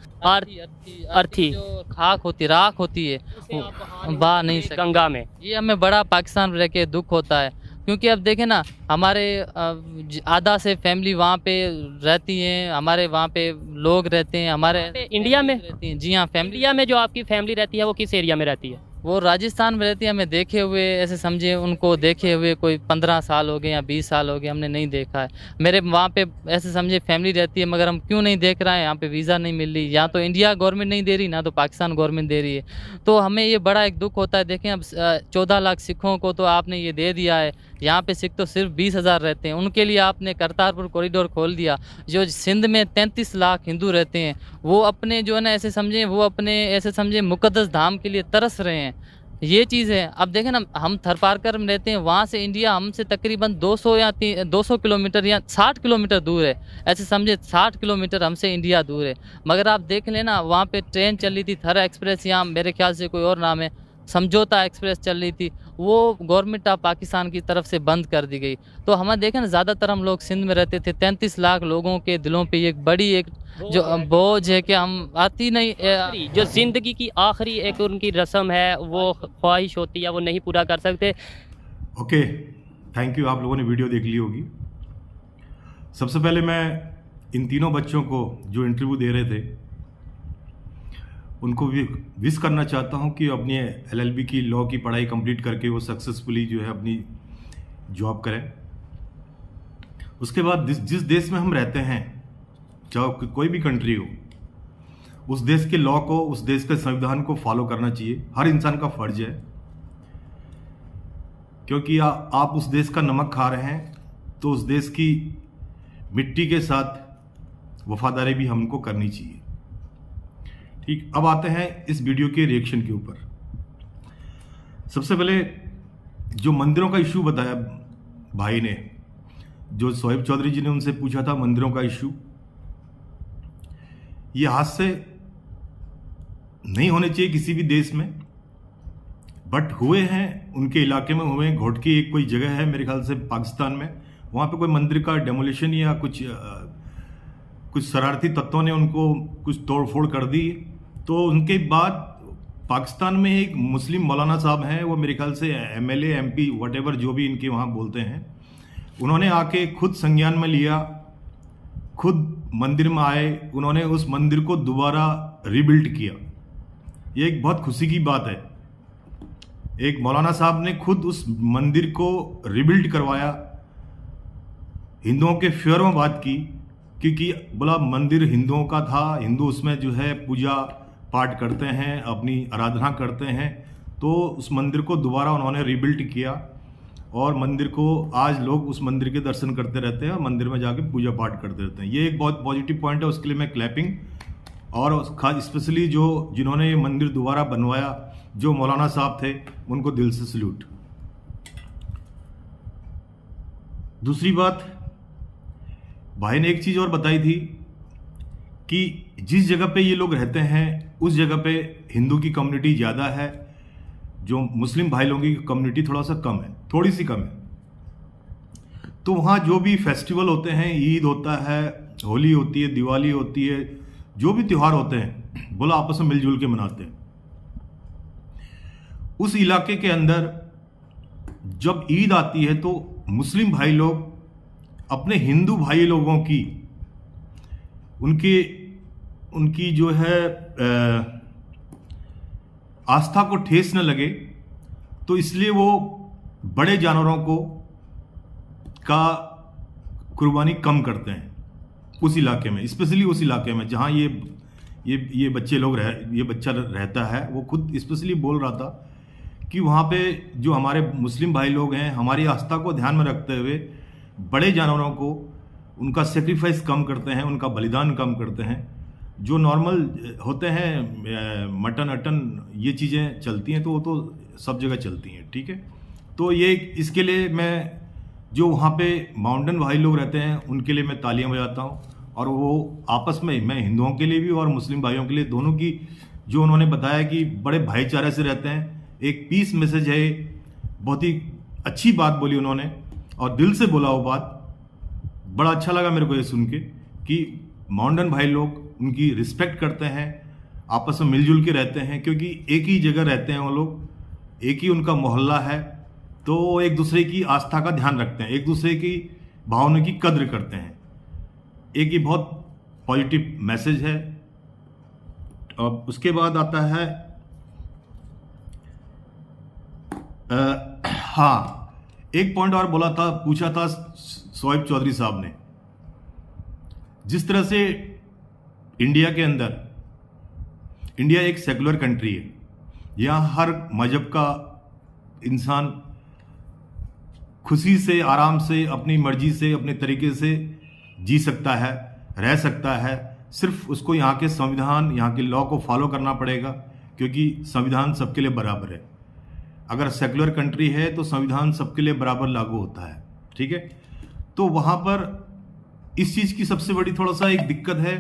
अर्थी जो खाक होती, राख होती है, बहा नहीं सकते गंगा में। ये हमें बड़ा पाकिस्तान में रह के दुख होता है, क्योंकि अब देखें ना, हमारे आधा से फैमिली वहाँ पे रहती हैं, हमारे वहाँ पे लोग रहते हैं, हमारे इंडिया में रहती हैं। जी हाँ, फैमिली इंडिया में जो आपकी फैमिली रहती है वो किस एरिया में रहती है? वो राजस्थान में रहती है। हमें देखे हुए, ऐसे समझे उनको देखे हुए कोई 15 साल हो गए या 20 साल हो गए, हमने नहीं देखा है। मेरे वहाँ पे ऐसे समझे फैमिली रहती है, मगर हम क्यों नहीं देख रहे हैं, यहाँ पे वीज़ा नहीं मिल रही, या तो इंडिया गवर्नमेंट नहीं दे रही, ना तो पाकिस्तान गवर्नमेंट दे रही है। तो हमें ये बड़ा एक दुख होता है। देखें, अब 14 लाख सिखों को तो आपने ये दे दिया है, यहाँ पे सिख तो सिर्फ 20,000 रहते हैं, उनके लिए आपने करतारपुर कॉरिडोर खोल दिया। जो सिंध में 33 लाख हिंदू रहते हैं, वो अपने जो है ना ऐसे समझें, वो अपने ऐसे समझें मुक़द्दस धाम के लिए तरस रहे हैं। ये चीज़ है। अब देखें ना, हम थरपारकर में रहते हैं, वहाँ से इंडिया हमसे तकरीबन 200 या 200 किलोमीटर या 60 किलोमीटर दूर है। ऐसे समझे 60 किलोमीटर हमसे इंडिया दूर है, मगर आप देख लेना, वहाँ पे ट्रेन चल रही थी, थर एक्सप्रेस, या मेरे ख्याल से कोई और नाम है, समझौता एक्सप्रेस चल रही थी, वो गवर्नमेंट ऑफ पाकिस्तान की तरफ से बंद कर दी गई। तो हमें देखें ना, ज़्यादातर हम लोग सिंध में रहते थे, 33 लाख लोगों के दिलों पे एक बड़ी एक जो बोझ है कि हम आती नहीं, जो ज़िंदगी की आखिरी एक उनकी रस्म है, वो ख्वाहिश होती है, वो नहीं पूरा कर सकते। Okay, thank you. आप लोगों ने वीडियो देख ली होगी। सबसे पहले मैं इन तीनों बच्चों को जो इंटरव्यू दे रहे थे, उनको भी विश करना चाहता हूं कि अपनी LLB की लॉ की पढ़ाई कंप्लीट करके वो सक्सेसफुली जो है अपनी जॉब करें। उसके बाद जिस देश में हम रहते हैं, चाहे कोई भी कंट्री हो, उस देश के लॉ को, उस देश के संविधान को फॉलो करना चाहिए, हर इंसान का फर्ज है। क्योंकि आप उस देश का नमक खा रहे हैं, तो उस देश की मिट्टी के साथ वफादारी भी हमको करनी चाहिए। ठीक, अब आते हैं इस वीडियो के रिएक्शन के ऊपर। सबसे पहले जो मंदिरों का इशू बताया भाई ने, जो सोहेब चौधरी जी ने उनसे पूछा था मंदिरों का इशू, ये आज से नहीं होने चाहिए किसी भी देश में, बट हुए हैं, उनके इलाके में हुए हैं। घोटकी एक कोई जगह है मेरे ख्याल से पाकिस्तान में, वहाँ पे कोई मंदिर का डेमोलिशन या कुछ शरारती तत्वों ने उनको कुछ तोड़फोड़ कर दी, तो उनके बाद पाकिस्तान में एक मुस्लिम मौलाना साहब हैं, वो मेरे ख्याल से एमएलए एमपी व्हाटएवर जो भी इनके वहाँ बोलते हैं, उन्होंने आके खुद संज्ञान में लिया, खुद मंदिर में आए, उन्होंने उस मंदिर को दोबारा रिबिल्ड किया। ये एक बहुत खुशी की बात है। एक मौलाना साहब ने खुद उस मंदिर को रिबिल्ड करवाया, हिंदुओं के फेवर में बात की, क्योंकि बोला मंदिर हिंदुओं का था, हिंदू उसमें जो है पूजा पाठ करते हैं, अपनी आराधना करते हैं, तो उस मंदिर को दोबारा उन्होंने रिबिल्ड किया और मंदिर को आज लोग उस मंदिर के दर्शन करते रहते हैं और मंदिर में जाके पूजा पाठ करते रहते हैं। ये एक बहुत पॉजिटिव पॉइंट है, उसके लिए मैं क्लैपिंग, और खास स्पेशली जो जिन्होंने ये मंदिर दोबारा बनवाया, जो मौलाना साहब थे, उनको दिल से सल्यूट। दूसरी बात, भाई ने एक चीज़ और बताई थी कि जिस जगह पे ये लोग रहते हैं उस जगह पे हिंदू की कम्युनिटी ज़्यादा है, जो मुस्लिम भाई लोगों की कम्युनिटी थोड़ा सा कम है, थोड़ी सी कम है। तो वहाँ जो भी फेस्टिवल होते हैं, ईद होता है, होली होती है, दिवाली होती है, जो भी त्यौहार होते हैं, बोला आपस में मिलजुल के मनाते हैं। उस इलाके के अंदर जब ईद आती है तो मुस्लिम भाई लोग अपने हिंदू भाई लोगों की उनकी जो है आस्था को ठेस न लगे, तो इसलिए वो बड़े जानवरों का कुर्बानी कम करते हैं उस इलाके में, स्पेशली उस इलाके में जहाँ ये बच्चा रहता है। वो खुद स्पेशली बोल रहा था कि वहाँ पे जो हमारे मुस्लिम भाई लोग हैं, हमारी आस्था को ध्यान में रखते हुए बड़े जानवरों को उनका सेक्रीफाइस कम करते हैं, उनका बलिदान कम करते हैं। जो नॉर्मल होते हैं मटन अटन ये चीज़ें चलती हैं, तो वो तो सब जगह चलती हैं, ठीक है। तो ये इसके लिए मैं जो वहाँ पे माउंटेन भाई लोग रहते हैं उनके लिए मैं तालियां बजाता हूँ, और वो आपस में, मैं हिंदुओं के लिए भी और मुस्लिम भाइयों के लिए दोनों की, जो उन्होंने बताया कि बड़े भाईचारे से रहते हैं, एक पीस मैसेज है, बहुत ही अच्छी बात बोली उन्होंने और दिल से बोला वो बात। बड़ा अच्छा लगा मेरे को ये सुन के कि माउंटेन भाई लोग उनकी रिस्पेक्ट करते हैं, आपस में मिलजुल के रहते हैं, क्योंकि एक ही जगह रहते हैं वो लोग, एक ही उनका मोहल्ला है, तो एक दूसरे की आस्था का ध्यान रखते हैं, एक दूसरे की भावना की कद्र करते हैं। एक ही बहुत पॉजिटिव मैसेज है। अब उसके बाद आता है हाँ, एक पॉइंट और बोला था, पूछा था शोएब चौधरी साहब ने, जिस तरह से इंडिया के अंदर, इंडिया एक सेकुलर कंट्री है, यहाँ हर मजहब का इंसान खुशी से, आराम से, अपनी मर्जी से, अपने तरीके से जी सकता है, रह सकता है। सिर्फ उसको यहाँ के संविधान, यहाँ के लॉ को फॉलो करना पड़ेगा, क्योंकि संविधान सबके लिए बराबर है। अगर सेकुलर कंट्री है तो संविधान सबके लिए बराबर लागू होता है, ठीक है। तो वहाँ पर इस चीज़ की सबसे बड़ी थोड़ा सा एक दिक्कत है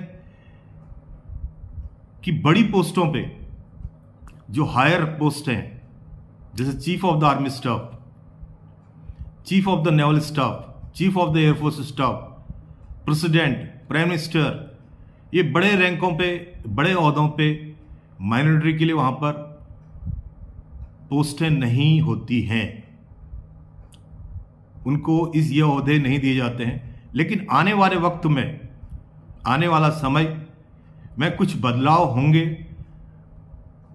कि बड़ी पोस्टों पे, जो हायर पोस्ट हैं, जैसे chief of the army staff, chief of the naval staff, chief of the air force staff, president, prime minister, ये बड़े रैंकों पे, बड़े ओहदों पे माइनॉरिटी के लिए वहाँ पर पोस्टें नहीं होती हैं, उनको ये ओहदे नहीं दिए जाते हैं। लेकिन आने वाले वक्त में, आने वाला समय में कुछ बदलाव होंगे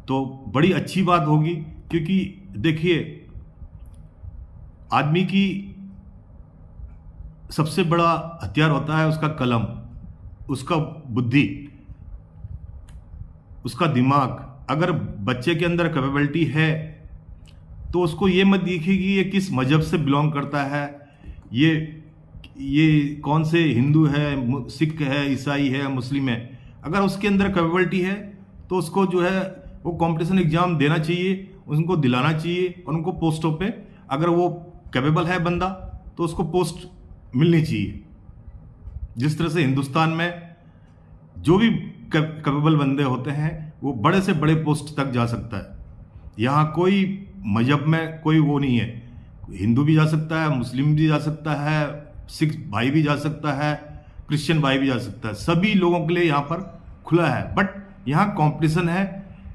तो बड़ी अच्छी बात होगी, क्योंकि देखिए, आदमी की सबसे बड़ा हथियार होता है उसका कलम, उसका बुद्धि, उसका दिमाग। अगर बच्चे के अंदर कैपेबिलिटी है तो उसको ये मत देखिए कि ये किस मजहब से बिलोंग करता है, ये कौन से हिंदू है, सिख है, ईसाई है, मुस्लिम है। अगर उसके अंदर कैपेबिलिटी है तो उसको जो है वो कंपटीशन एग्जाम देना चाहिए, उनको दिलाना चाहिए, और उनको पोस्टों पे, अगर वो कैपेबल है बंदा तो उसको पोस्ट मिलनी चाहिए। जिस तरह से हिंदुस्तान में जो भी कैपेबल बंदे होते हैं वो बड़े से बड़े पोस्ट तक जा सकता है। यहाँ कोई मजहब में कोई वो नहीं है, हिंदू भी जा सकता है, मुस्लिम भी जा सकता है, सिख भाई भी जा सकता है, क्रिश्चियन भाई भी जा सकता है, सभी लोगों के लिए यहाँ पर खुला है। बट यहाँ कंपटीशन है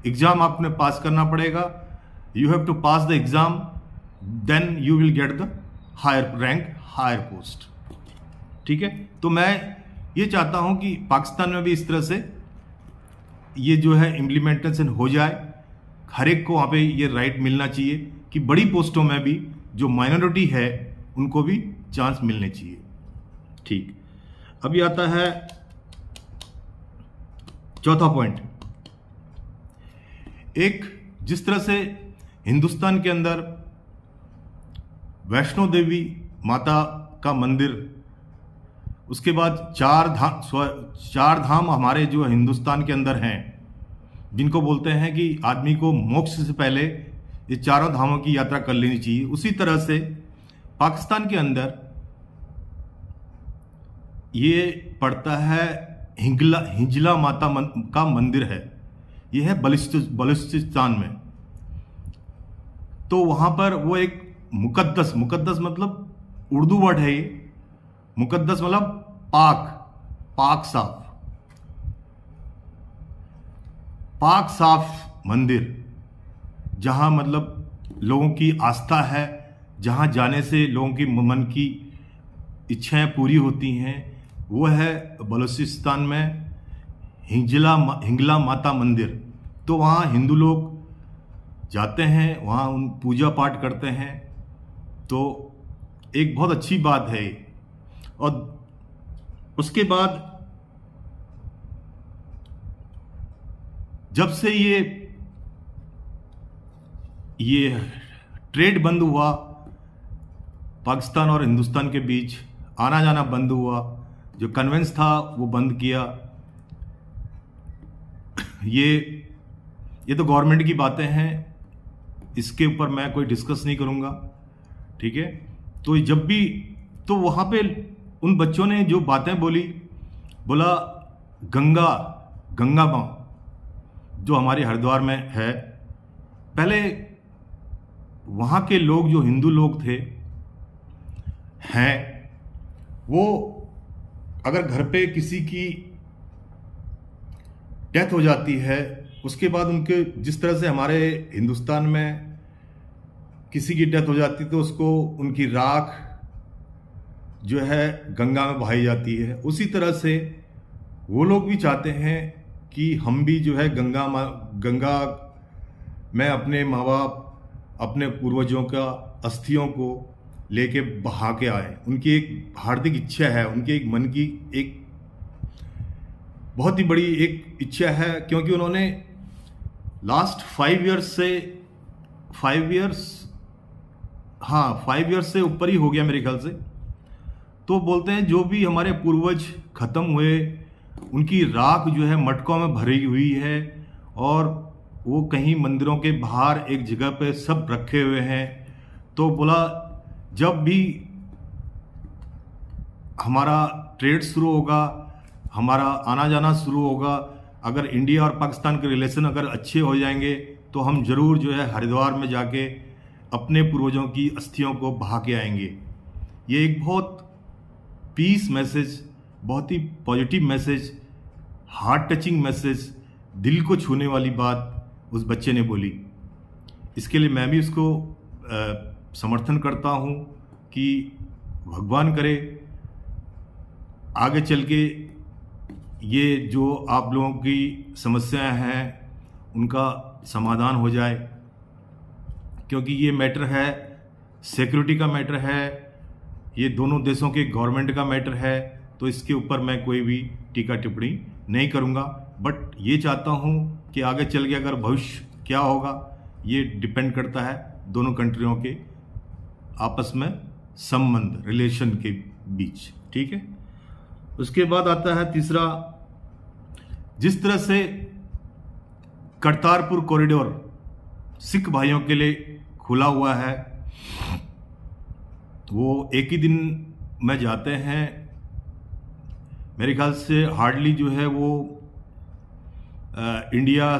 एग्ज़ाम आपने पास करना पड़ेगा, you have to pass the exam, then you will get the higher rank, higher post. ठीक है, तो मैं ये चाहता हूँ कि पाकिस्तान में भी इस तरह से ये जो है इम्प्लीमेंटेशन हो जाए, हर एक को वहाँ पे ये राइट मिलना चाहिए कि बड़ी पोस्टों में भी जो माइनॉरिटी है उनको भी चांस मिलने चाहिए। ठीक, अभी आता है चौथा पॉइंट। एक, जिस तरह से हिंदुस्तान के अंदर वैष्णो देवी माता का मंदिर, उसके बाद चार धाम हमारे जो हिंदुस्तान के अंदर हैं, जिनको बोलते हैं कि आदमी को मोक्ष से पहले ये चारों धामों की यात्रा कर लेनी चाहिए, उसी तरह से पाकिस्तान के अंदर ये पड़ता है हिंजला माता का मंदिर है, ये है बलूचिस्तान में। तो वहां पर वो एक मुकद्दस मतलब उर्दू वर्ड है ये, मुकद्दस मतलब पाक साफ मंदिर, जहां मतलब लोगों की आस्था है, जहां जाने से लोगों की मन की इच्छाएं पूरी होती हैं, वो है बलूचिस्तान में हिंगला माता मंदिर। तो वहाँ हिंदू लोग जाते हैं, वहाँ उन पूजा पाठ करते हैं, तो एक बहुत अच्छी बात है। और उसके बाद जब से ये ट्रेड बंद हुआ, पाकिस्तान और हिंदुस्तान के बीच आना जाना बंद हुआ, जो कन्वेंस था वो बंद किया, ये तो गवर्नमेंट की बातें हैं, इसके ऊपर मैं कोई डिस्कस नहीं करूंगा। ठीक है, तो जब भी तो वहां पे उन बच्चों ने जो बातें बोला गंगा माँ जो हमारे हरिद्वार में है, पहले वहाँ के लोग जो हिंदू लोग थे हैं, वो अगर घर पे किसी की डेथ हो जाती है, उसके बाद उनके जिस तरह से हमारे हिंदुस्तान में किसी की डेथ हो जाती तो उसको उनकी राख जो है गंगा में बहाई जाती है, उसी तरह से वो लोग भी चाहते हैं कि हम भी जो है गंगा में अपने माँ बाप, अपने पूर्वजों का अस्थियों को लेके बहा के आए। उनकी एक हार्दिक इच्छा है, उनके एक मन की एक बहुत ही बड़ी एक इच्छा है, क्योंकि उन्होंने लास्ट 5 इयर्स से ऊपर ही हो गया मेरे ख्याल से। तो बोलते हैं जो भी हमारे पूर्वज खत्म हुए, उनकी राख जो है मटकों में भरी हुई है, और वो कहीं मंदिरों के बाहर एक जगह पे सब रखे हुए हैं। तो बोला जब भी हमारा ट्रेड शुरू होगा, हमारा आना जाना शुरू होगा, अगर इंडिया और पाकिस्तान के रिलेशन अगर अच्छे हो जाएंगे, तो हम जरूर जो है हरिद्वार में जाके अपने पूर्वजों की अस्थियों को बहा के आएंगे। ये एक बहुत पीस मैसेज, बहुत ही positive message, heart touching message, दिल को छूने वाली बात उस बच्चे ने बोली। इसके लिए मैं भी उसको समर्थन करता हूँ कि भगवान करे आगे चल के ये जो आप लोगों की समस्याएं हैं उनका समाधान हो जाए, क्योंकि ये मैटर है, सिक्योरिटी का मैटर है, ये दोनों देशों के गवर्नमेंट का मैटर है। तो इसके ऊपर मैं कोई भी टीका टिप्पणी नहीं करूँगा, बट ये चाहता हूँ कि आगे चल के अगर भविष्य क्या होगा, ये डिपेंड करता है दोनों कंट्रियों के आपस में संबंध, रिलेशन के बीच। ठीक है, उसके बाद आता है तीसरा, जिस तरह से करतारपुर कॉरिडोर सिख भाइयों के लिए खुला हुआ है, वो एक ही दिन में जाते हैं। मेरे ख्याल से हार्डली जो है वो इंडिया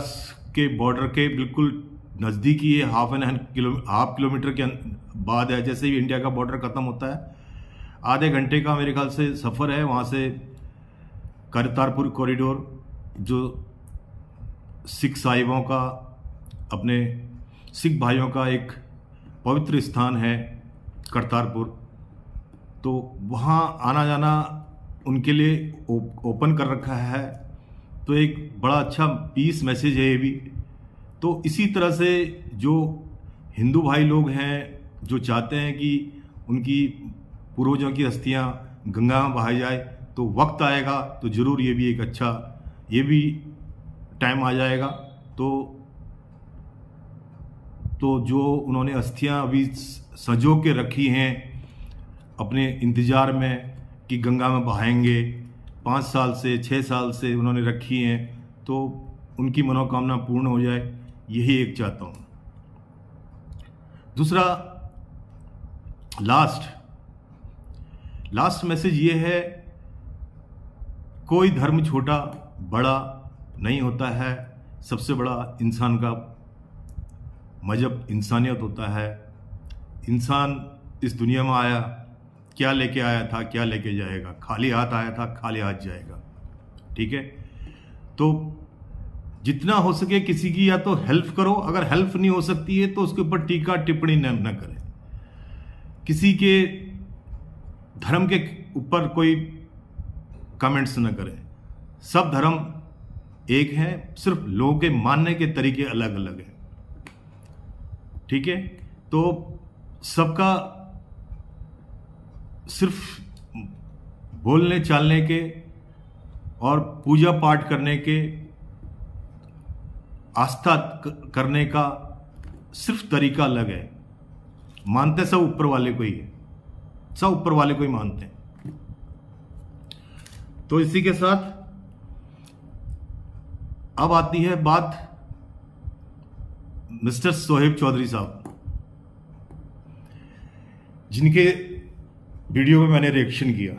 के बॉर्डर के बिल्कुल नज़दीक ही है, हाफ किलोमीटर के बाद है। जैसे ही इंडिया का बॉर्डर ख़त्म होता है, आधे घंटे का मेरे ख्याल से सफ़र है वहाँ से करतारपुर कॉरिडोर जो सिख साहिबों का, अपने सिख भाइयों का एक पवित्र स्थान है करतारपुर, तो वहाँ आना जाना उनके लिए ओपन कर रखा है। तो एक बड़ा अच्छा पीस मैसेज है ये भी। तो इसी तरह से जो हिंदू भाई लोग हैं जो चाहते हैं कि उनकी पूर्वजों की अस्थियां गंगा में बहाई जाए, तो वक्त आएगा तो ज़रूर ये भी एक अच्छा, ये भी टाइम आ जाएगा। तो जो उन्होंने अस्थियां अभी संजो के रखी हैं अपने इंतज़ार में कि गंगा में बहाएंगे, 5 साल से 6 साल से उन्होंने रखी हैं, तो उनकी मनोकामना पूर्ण हो जाए, यही एक चाहता हूँ। दूसरा लास्ट मैसेज ये है, कोई धर्म छोटा बड़ा नहीं होता है, सबसे बड़ा इंसान का मजहब इंसानियत होता है। इंसान इस दुनिया में आया, क्या लेके आया था, क्या लेके जाएगा, खाली हाथ आया था, खाली हाथ जाएगा, ठीक है। तो जितना हो सके किसी की या तो हेल्प करो, अगर हेल्प नहीं हो सकती है तो उसके ऊपर टीका टिप्पणी न करें, किसी के धर्म के ऊपर कोई कमेंट्स न करें। सब धर्म एक हैं, सिर्फ लोगों के मानने के तरीके अलग अलग हैं, ठीक है। तो सबका सिर्फ बोलने चालने के और पूजा पाठ करने के, आस्था करने का सिर्फ तरीका अलग है। मानते सब ऊपर वाले को ही है, सब ऊपर वाले को ही मानते हैं। तो इसी के साथ अब आती है बात मिस्टर सोहेब चौधरी साहब, जिनके वीडियो में मैंने रिएक्शन किया।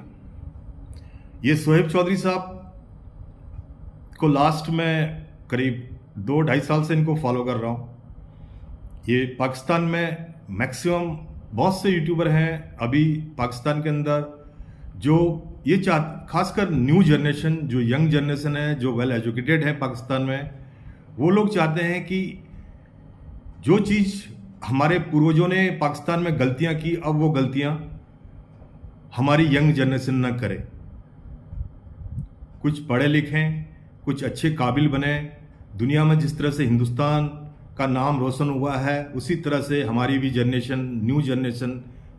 ये सोहेब चौधरी साहब को लास्ट में करीब 2-2.5 साल से इनको फॉलो कर रहा हूँ। ये पाकिस्तान में मैक्सिमम बहुत से यूट्यूबर हैं अभी पाकिस्तान के अंदर जो ये खासकर न्यू जनरेशन, जो यंग जनरेशन है, जो वेल एजुकेटेड है पाकिस्तान में, वो लोग चाहते हैं कि जो चीज़ हमारे पूर्वजों ने पाकिस्तान में गलतियां की, अब वो गलतियां हमारी यंग जनरेशन न करे। कुछ पढ़े लिखें, कुछ अच्छे काबिल बने। दुनिया में जिस तरह से हिंदुस्तान का नाम रोशन हुआ है, उसी तरह से हमारी भी जनरेशन, न्यू जनरेशन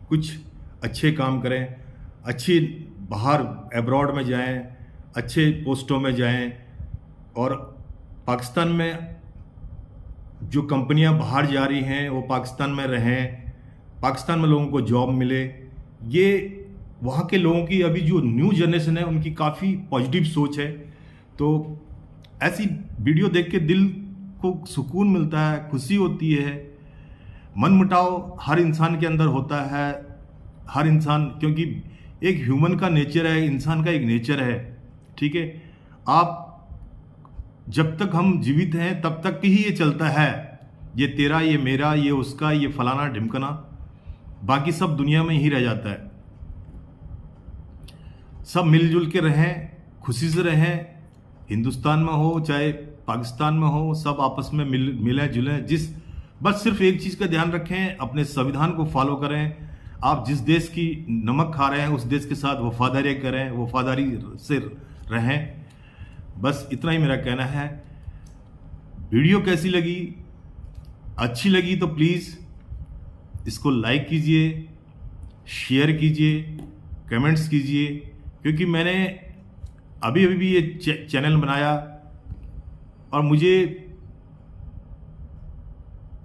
कुछ अच्छे काम करें, अच्छी बाहर एब्रॉड में जाएं, अच्छे पोस्टों में जाएं, और पाकिस्तान में जो कंपनियां बाहर जा रही हैं वो पाकिस्तान में रहें, पाकिस्तान में लोगों को जॉब मिले। ये वहाँ के लोगों की अभी जो न्यू जनरेशन है उनकी काफ़ी पॉजिटिव सोच है। तो ऐसी वीडियो देख के दिल को सुकून मिलता है, खुशी होती है। मनमुटाव हर इंसान के अंदर होता है, हर इंसान, क्योंकि एक ह्यूमन का नेचर है, इंसान का एक नेचर है, ठीक है। आप जब तक हम जीवित हैं तब तक ही ये चलता है, ये तेरा, ये मेरा, ये उसका, ये फलाना ढिमकना, बाकी सब दुनिया में ही रह जाता है। सब मिलजुल के रहें, खुशी से रहें, हिंदुस्तान में हो चाहे पाकिस्तान में हो, सब आपस में मिलें जुलें। बस सिर्फ एक चीज़ का ध्यान रखें, अपने संविधान को फॉलो करें। आप जिस देश की नमक खा रहे हैं उस देश के साथ वफादारी करें, वफादारी से रहें। बस इतना ही मेरा कहना है। वीडियो कैसी लगी? अच्छी लगी तो प्लीज़ इसको लाइक कीजिए, शेयर कीजिए, कमेंट्स कीजिए, क्योंकि मैंने अभी भी ये चैनल बनाया और मुझे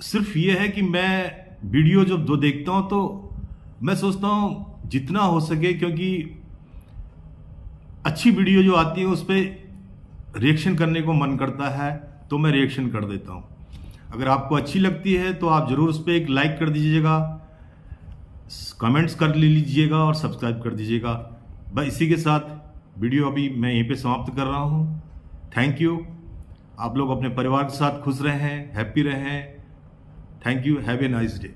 सिर्फ ये है कि मैं वीडियो जब देखता हूँ तो मैं सोचता हूँ जितना हो सके, क्योंकि अच्छी वीडियो जो आती है उस पर रिएक्शन करने को मन करता है तो मैं रिएक्शन कर देता हूँ। अगर आपको अच्छी लगती है तो आप ज़रूर उस पर एक लाइक कर दीजिएगा, कमेंट्स कर लीजिएगा और सब्सक्राइब कर दीजिएगा। बस इसी के साथ वीडियो अभी मैं यहीं पे समाप्त कर रहा हूँ। Thank you. आप लोग अपने परिवार के साथ खुश रहें, हैप्पी रहें। Thank you. Have a nice day.